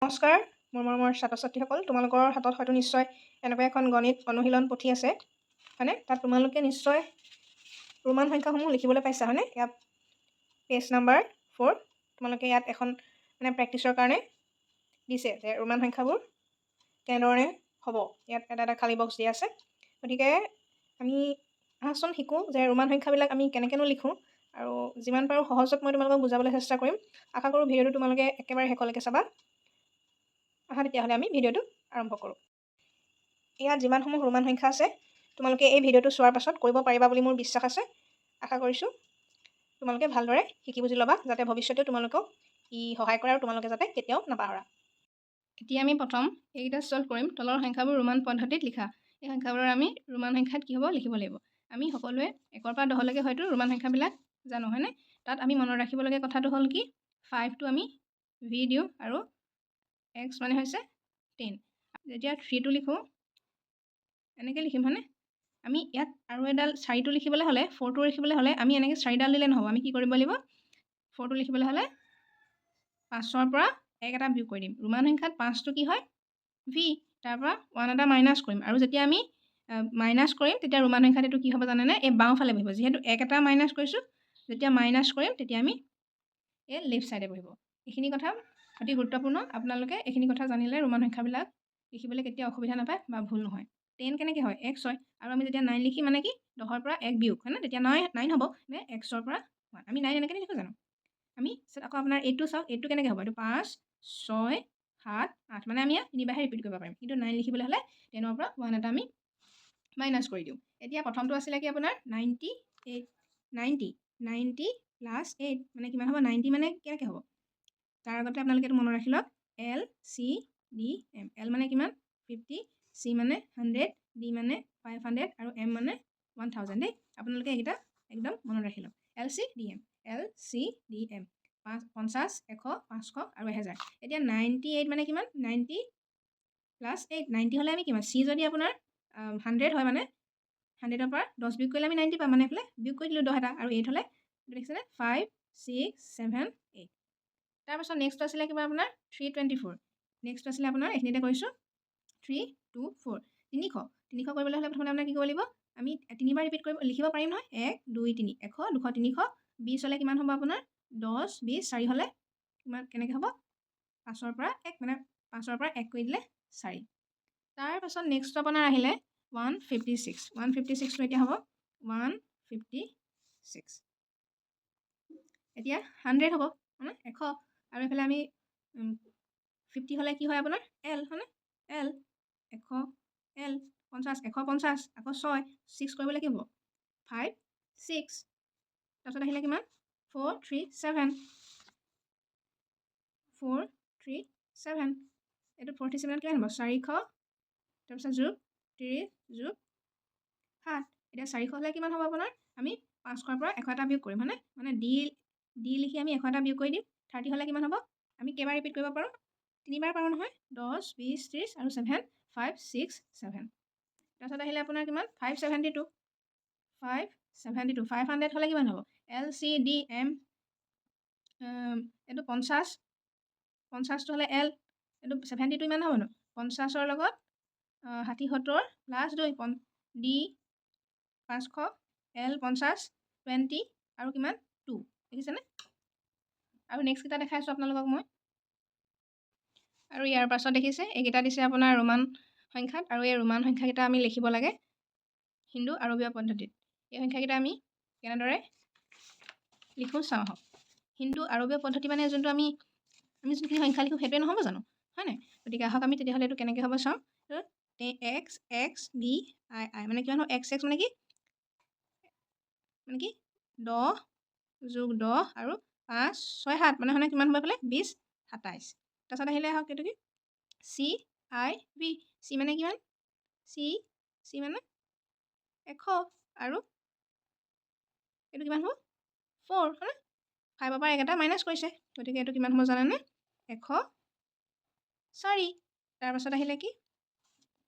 নমস্কাৰ মোৰ মৰমৰ ছাত্ৰ ছাত্ৰীসকল, তোমালোকৰ হাতত হয়তো নিশ্চয় এনেকুৱা এখন গণিত অনুশীলন পুথি আছে হয়নে? তাত তোমালোকে নিশ্চয় ৰোমান সংখ্যাসমূহ লিখিবলৈ পাইছা হয়নে? ইয়াত পেজ নাম্বাৰ 4 তোমালোকে ইয়াত এখন প্ৰেক্টিছৰ কাৰণে দিছে যে ৰোমান সংখ্যাবোৰ কেনেধৰণে হ'ব। ইয়াত এটা এটা খালী বক্স দিয়া আছে। গতিকে আমি আহাচোন শিকোঁ যে ৰোমান সংখ্যাবিলাক আমি কেনেকৈনো লিখোঁ আৰু যিমান পাৰোঁ সহজত মই তোমালোকক বুজাবলৈ চেষ্টা কৰিম। আশা কৰোঁ ভিডিঅ'টো তোমালোকে একেবাৰে শেষলৈকে চাবা। আহা তেতিয়াহ'লে আমি ভিডিঅ'টো আৰম্ভ কৰোঁ। ইয়াত যিমানসমূহ ৰোমান সংখ্যা আছে তোমালোকে এই ভিডিঅ'টো চোৱাৰ পাছত কৰিব পাৰিবা বুলি মোৰ বিশ্বাস আছে। আশা কৰিছোঁ তোমালোকে ভালদৰে শিকি বুজি ল'বা যাতে ভৱিষ্যতেও তোমালোকক সহায় কৰে আৰু তোমালোকে যাতে কেতিয়াও নাপাহৰা। এতিয়া আমি প্ৰথম এইকেইটা ছল্ভ কৰিম। তলৰ সংখ্যাবোৰ ৰোমান পদ্ধতিত লিখা। এই সংখ্যাবোৰ আমি ৰোমান সংখ্যাত কি হ'ব লিখিব লাগিব। আমি সকলোৱে 1ৰ পৰা 10লৈকে হয়তো ৰোমান সংখ্যাবিলাক জানো হয়নে? তাত আমি মনত ৰাখিবলগীয়া কথাটো হ'ল কি 5টো আমি ভি দিওঁ আৰু x মানে হৈছে 10। যেতিয়া 3টো লিখোঁ এনেকৈ লিখিম হয়নে? আমি ইয়াত আৰু এডাল 4টো লিখিবলৈ হ'লে 4টো লিখিবলৈ হ'লে আমি এনেকৈ 4ডাল দিলে নহ'ব। আমি কি কৰিব লাগিব 4টো লিখিবলৈ হ'লে 5ৰ পৰা 1 এটা বিয়োগ কৰি দিম। ৰোমান সংখ্যাত 5টো কি হয় ভি, তাৰ পৰা 1 এটা মাইনাছ কৰিম আৰু যেতিয়া আমি মাইনাছ কৰিম তেতিয়া ৰোমান সংখ্যাত এইটো কি হ'ব জানেনে? এই বাওঁফালে বহিব। যিহেতু 1 এটা মাইনাছ কৰিছোঁ যেতিয়া মাইনাছ কৰিম তেতিয়া আমি এই লেফ্ট ছাইডে বহিব। এইখিনি কথা অতি গুৰুত্বপূৰ্ণ। আপোনালোকে এইখিনি কথা জানিলে ৰোমান সংখ্যাবিলাক লিখিবলৈ কেতিয়াও অসুবিধা নাপায় বা ভুল নহয়। 10 কেনেকৈ হয় x হয় আৰু আমি যেতিয়া 9 লিখিম মানে কি 10ৰ পৰা 1 বিয়োগ হয় নে? তেতিয়া 9 হ'ব নে xৰ পৰা 1। আমি 9 এনেকৈ লিখোঁ জানো? আমি আকৌ আপোনাৰ 8টো চাওক। 8টো কেনেকৈ হ'ব? এইটো 5 6 7 8 মানে আমি তিনিবাৰহে ৰিপিট কৰিব পাৰিম। কিন্তু 9 লিখিবলৈ হ'লে 10ৰ পৰা 1 এটা আমি মাইনাছ কৰি দিওঁ। এতিয়া প্ৰথমটো আছিলে কি আপোনাৰ 90 প্লাছ 8 মানে কিমান হ'ব? 90 মানে কেনেকৈ হ'ব? তাৰ আগতে আপোনালোকে এইটো মনত ৰাখি লওক L C D M। L মানে কিমান 50, C মানে 100, D মানে 500 আৰু M মানে 1000 দেই। আপোনালোকে এইকেইটা একদম মনত ৰাখি লওক L C D M L C D M 50, 100, 500 আৰু 1000। এতিয়া 98 মানে কিমান 90 প্লাছ 8 90 হ'লে আমি কিমান? C যদি আপোনাৰ 100 হয় মানে 100ৰ পৰা 10 বিয়োগ কৰিলে আমি 90 পাম। মানে এইফালে বিয়োগ কৰি দিলোঁ 10 এটা আৰু 8 হ'লে দেখিছেনে 5 6 7 8। তাৰপাছত নেক্সট আছিলে কিবা আপোনাৰ 324। নেক্সট আছিলে আপোনাৰ এইখিনিতে কৰিছোঁ 324 300 কৰিবলৈ হ'লে প্ৰথমতে আপোনাৰ কি কৰিব লাগিব? আমি তিনিবাৰ ৰিপিট কৰিব লিখিব পাৰিম নহয় 1 2 3 100 200 300 20 হ'লে কিমান হ'ব আপোনাৰ 10 20 4 হ'লে কিমান কেনেকৈ হ'ব 5ৰ পৰা 1 মানে 5ৰ পৰা 1 কৰি দিলে 4। তাৰপাছত নেক্সট আপোনাৰ আহিলে 156। 156টো এতিয়া হ'ব 156। এতিয়া 100 হ'ব হয়নে 100 আৰু এইফালে আমি 50 হ'লে কি হয় আপোনাৰ L হয়নে? L 100 L 50 150 আকৌ 6 কৰিবলৈ কি হ'ব 5 6। তাৰপিছত আহিলে কিমান 437 437 এইটো 47 কিমান হ'ব 400 তাৰপিছত যোগ 30 যোগ 7। এতিয়া 400 হ'লে কিমান হ'ব আপোনাৰ আমি 500ৰ পৰা 100 এটা বিয়োগ কৰিম হয়নে? মানে ডি লিখি আমি 100 এটা বিয়োগ কৰি দিম। 30 হ'লে কিমান হ'ব? আমি কেইবাৰ ৰিপিট কৰিব পাৰোঁ? তিনিবাৰ পাৰোঁ নহয় 10 20 30 আৰু 7 5 6 7। তাৰপিছত আহিলে আপোনাৰ কিমান 572 572 500 হ'লে কিমান হ'ব? L C D M এইটো 50 50টো হ'লে L এইটো 72 ইমান হ'ব ন 50ৰ লগত 60 70 প্লাছ 2 D 500 L 50 20 আৰু কিমান 2 দেখিছেনে? আৰু নেক্সট কেইটা দেখাই আছোঁ আপোনালোকক মই। আৰু ইয়াৰ পাছত দেখিছে এইকেইটা দিছে আপোনাৰ ৰোমান সংখ্যাত আৰু এই ৰোমান সংখ্যাকেইটা আমি লিখিব লাগে হিন্দু আৰবীয় পদ্ধতিত। এই সংখ্যাকেইটা আমি কেনেদৰে লিখোঁ চাওঁ আহক। হিন্দু আৰবীয় পদ্ধতি মানে যোনটো আমি যোনখিনি সংখ্যা লিখোঁ সেইটোৱে নহ'ব জানো হয় নাই? গতিকে আহক আমি তেতিয়াহ'লে এইটো কেনেকৈ হ'ব চাওঁ। X X V I I মানে কিমান হ'ব X X মানে কি 10 যোগ 10 আৰু 5 6 7 মানে কিমান হ'ব এইফালে 20 27। তাৰপিছত আহিলে আহক এইটো কি C I V C মানে কিমান C মানে 100 আৰু এইটো কিমান হ'ব 4 হয়নে? 5ৰ পৰা 1 এটা মাইনাছ কৰিছে গতিকে এইটো কিমান হ'ব জানেনে 104। তাৰপাছত আহিলে কি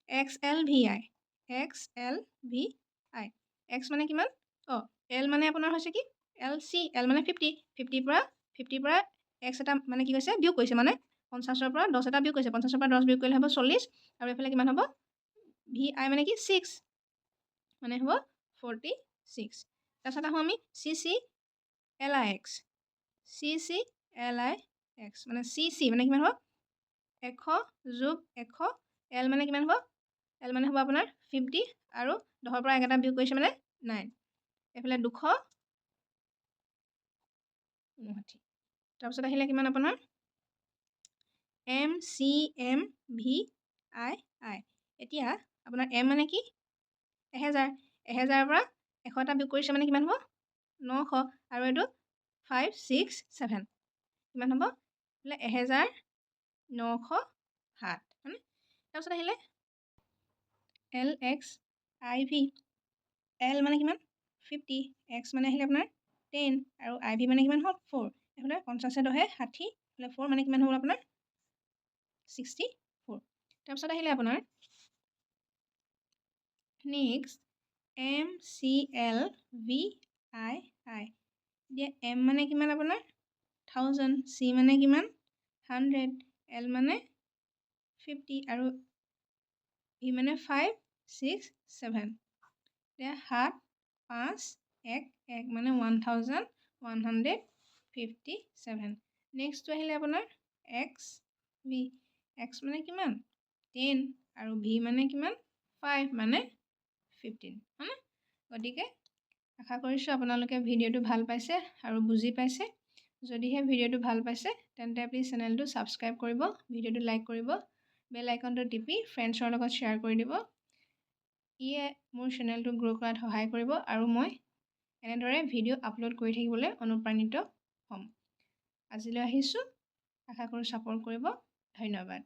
XL VI XL VI X মানে কিমান L মানে আপোনাৰ হৈছে কি LC L মানে 50 50ৰ পৰা X এটা মানে কি কৈছে বিয়োগ কৰিছে মানে 50-ৰ পৰা 10 এটা বিয়োগ কৰিছে 50-ৰ পৰা 10 বিয়োগ কৰিলে হ'ব 40 আৰু এইফালে কিমান হ'ব ভি আই মানে কি 6 মানে হ'ব 46 তাৰপিছত আহোঁ আমি C C L I x মানে চি চি মানে কিমান হ'ব 100 যোগ 100 এল মানে কিমান হ'ব এল মানে হ'ব আপোনাৰ 50 আৰু 10-ৰ পৰা 1 এটা বিয়োগ কৰিছে মানে 9 এইফালে 259 তাৰপিছত আহিলে কিমান আপোনাৰ M C M V I I এতিয়া আপোনাৰ এম মানে কি 1000 1000-ৰ পৰা 100 এটা বিয়োগ কৰিছে মানে কিমান হ'ব 900 আৰু এইটো 567 কিমান হ'ব বোলে 1907 হয়নে তাৰপিছত আহিলে এল এক্স আই ভি এল মানে কিমান 50 এক্স মানে আহিলে আপোনাৰ 10 আৰু আই ভি মানে কিমান হ'ল 4 এইফালে 50 10 60 এইফালে 4 মানে কিমান হ'ল আপোনাৰ 64 তাৰপিছত আহিলে আপোনাৰ next M C L V I I এতিয়া এম মানে কিমান আপোনাৰ 1000 চি মানে কিমান 100 এল মানে 50 আৰু ভি মানে 567 এতিয়া 7 5 1 1 মানে 1157 নেক্সটটো আহিলে আপোনাৰ এক্স ভি এক্স মানে কিমান 10 আৰু ভি মানে কিমান 5 মানে 15 হয়নে গতিকে আশা কৰিছোঁ আপোনালোকে ভিডিঅ'টো ভাল পাইছে আৰু বুজি পাইছে যদিহে ভিডিঅ'টো ভাল পাইছে তেন্তে প্লিজ চেনেলটো ছাবস্ক্ৰাইব কৰিব ভিডিঅ'টো লাইক কৰিব বেল আইকনটো টিপি ফ্ৰেণ্ডছৰ লগত শ্বেয়াৰ কৰি দিব ইয়ে মোৰ চেনেলটো গ্ৰ' কৰাত সহায় কৰিব আৰু মই এনেদৰে ভিডিঅ' আপলোড কৰি থাকিবলৈ অনুপ্ৰাণিত হ'ম আজিলৈ আহিছোঁ আশা কৰোঁ ছাপোৰ্ট কৰিব ধন্যবাদ